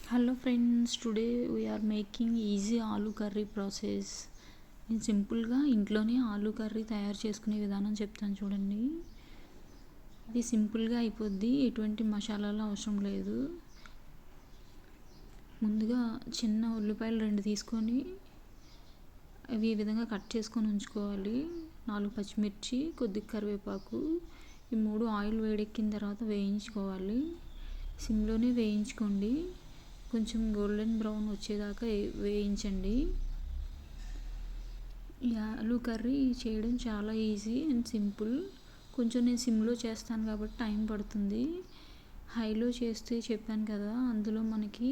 Hello friends, today we are making easy aloo curry process. నేను సింపుల్గా ఇంట్లోనే aloo curry తయారు చేసుకునే విధానం చెప్తాను చూడండి. ఇది సింపుల్గా అయిపోద్ది, ఎటువంటి మసాలాలు అవసరం లేదు. ముందుగా చిన్న ఉల్లిపాయలు 2 తీసుకొని అవి ఈ విధంగా కట్ చేసుకొని ఉంచుకోవాలి. 4 పచ్చిమిర్చి, కొద్దిగా కరివేపాకు, ఈ 3 ఆయిల్ వేడెక్కిన తర్వాత వేయించుకోవాలి. సిమ్లోనే వేయించుకోండి, కొంచెం గోల్డెన్ బ్రౌన్ వచ్చేదాకా వేయించండి. ఈ ఆలూ కర్రీ చేయడం చాలా ఈజీ అండ్ సింపుల్. కొంచెం నేను సిమ్లో చేస్తాను కాబట్టి టైం పడుతుంది. హైలో చేస్తే చెప్పాను కదా, అందులో మనకి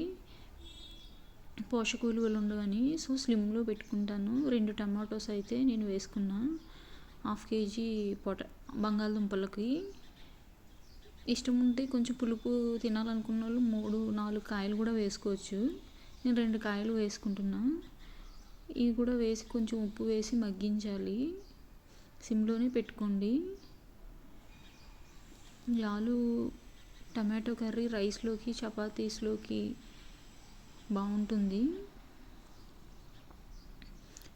పోషక విలువలు ఉండవని, సో స్లిమ్లో పెట్టుకుంటాను. 2 టమాటోస్ అయితే నేను వేసుకున్నా. 1/2 కేజీ బంగాళదుంపలకి. ఇష్టం ఉంటే కొంచెం పులుపు తినాలనుకున్న వాళ్ళు 3-4 కాయలు కూడా వేసుకోవచ్చు. నేను 2 కాయలు వేసుకుంటున్నా. ఇవి కూడా వేసి కొంచెం ఉప్పు వేసి మగ్గించాలి. సిమ్లోనే పెట్టుకోండి. ఆలూ టమాటో కర్రీ రైస్లోకి, చపాతీస్లోకి బాగుంటుంది.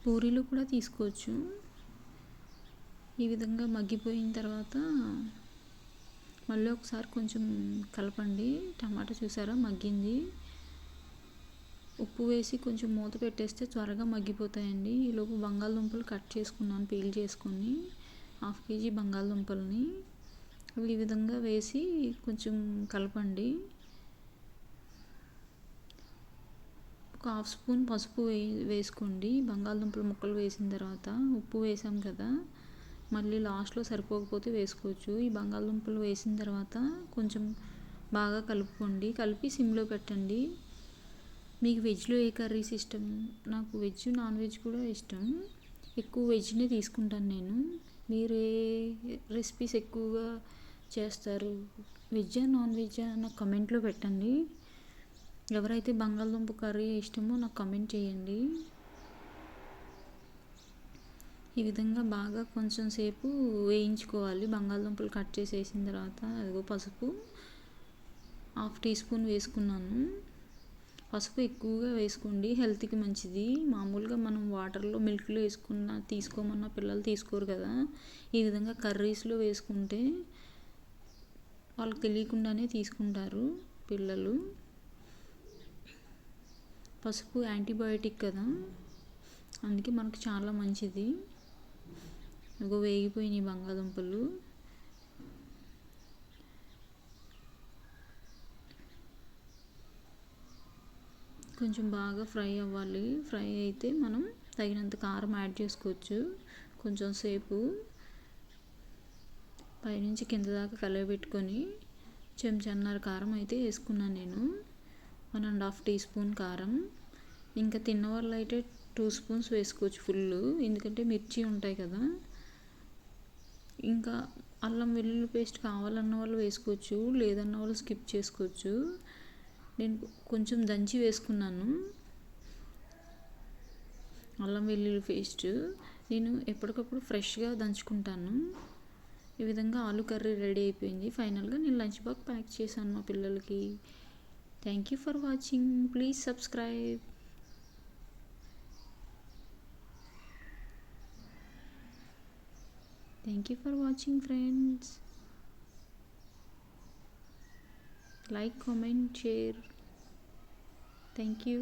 పూరీలు కూడా తీసుకోవచ్చు. ఈ విధంగా మగ్గిపోయిన తర్వాత మళ్ళీ ఒకసారి కొంచెం కలపండి. టమాటా చూసారా మగ్గింది. ఉప్పు వేసి కొంచెం మూత పెట్టేస్తే త్వరగా మగ్గిపోతాయండి. ఈలోపు బంగాళదుంపలు కట్ చేసుకున్నాను, పీల్ చేసుకొని. 1/2 కేజీ బంగాళదుంపల్ని అవి ఈ విధంగా వేసి కొంచెం కలపండి. ఒక 1/2 స్పూన్ పసుపు వేసుకోండి. బంగాళదుంపలు ముక్కలు వేసిన తర్వాత ఉప్పు వేసాం కదా, మళ్ళీ లాస్ట్లో సరిపోకపోతే వేసుకోవచ్చు. ఈ బంగాళదుంపలు వేసిన తర్వాత కొంచెం బాగా కలుపుకోండి. కలిపి సిమ్లో పెట్టండి. మీకు వెజ్లో ఏ కర్రీస్ ఇష్టం? నాకు వెజ్, నాన్ వెజ్ కూడా ఇష్టం. ఎక్కువ వెజ్నే తీసుకుంటాను నేను. మీరు ఏ రెసిపీస్ ఎక్కువగా చేస్తారు? వెజ్జా, నాన్ వెజ్జా నాకు కమెంట్లో పెట్టండి. ఎవరైతే బంగాళదుంప కర్రీ ఇష్టమో నాకు కమెంట్ చేయండి. ఈ విధంగా బాగా కొంచెం సేపు వేయించుకోవాలి. బంగాళదుంపలు కట్ చేసి వేసిన తర్వాత అదిగో పసుపు 1/2 టీ స్పూన్ వేసుకున్నాను. పసుపు ఎక్కువగా వేసుకోండి, హెల్త్కి మంచిది. మామూలుగా మనం వాటర్లో, మిల్క్లో తీసుకోమన్న పిల్లలు తీసుకోరు కదా. ఈ విధంగా కర్రీస్లో వేసుకుంటే వాళ్ళకి తెలియకుండానే తీసుకుంటారు పిల్లలు. పసుపు యాంటీబయోటిక్ కదా, అందుకే మనకు చాలా మంచిది. ఇగో వేగిపోయినాయి బంగాళదుంపలు. కొంచెం బాగా ఫ్రై అవ్వాలి. ఫ్రై అయితే మనం తగినంత కారం యాడ్ చేసుకోవచ్చు. కొంచెం సేపు పైనుంచి కింద దాకా కలయబెట్టుకొని చెంచాన్నర కారం అయితే వేసుకున్నాను నేను. 1.5 టీ స్పూన్ కారం. ఇంకా తిన్నవాళ్ళు అయితే 2 స్పూన్స్ వేసుకోవచ్చు ఫుల్, ఎందుకంటే మిర్చి ఉంటాయి కదా. ఇంకా అల్లం వెల్లుల్లి పేస్ట్ కావాలన్న వాళ్ళు వేసుకోవచ్చు, లేదన్న వాళ్ళు స్కిప్ చేసుకోవచ్చు. నేను కొంచెం దంచి వేసుకున్నాను అల్లం వెల్లుల్లి పేస్ట్. నేను ఎప్పటికప్పుడు ఫ్రెష్గా దంచుకుంటాను. ఈ విధంగా ఆలూ కర్రీ రెడీ అయిపోయింది. ఫైనల్గా నేను లంచ్ బాక్స్ ప్యాక్ చేశాను మా పిల్లలకి. Thank you for watching. Please subscribe. Thank you for watching friends. Like, comment, share. Thank you.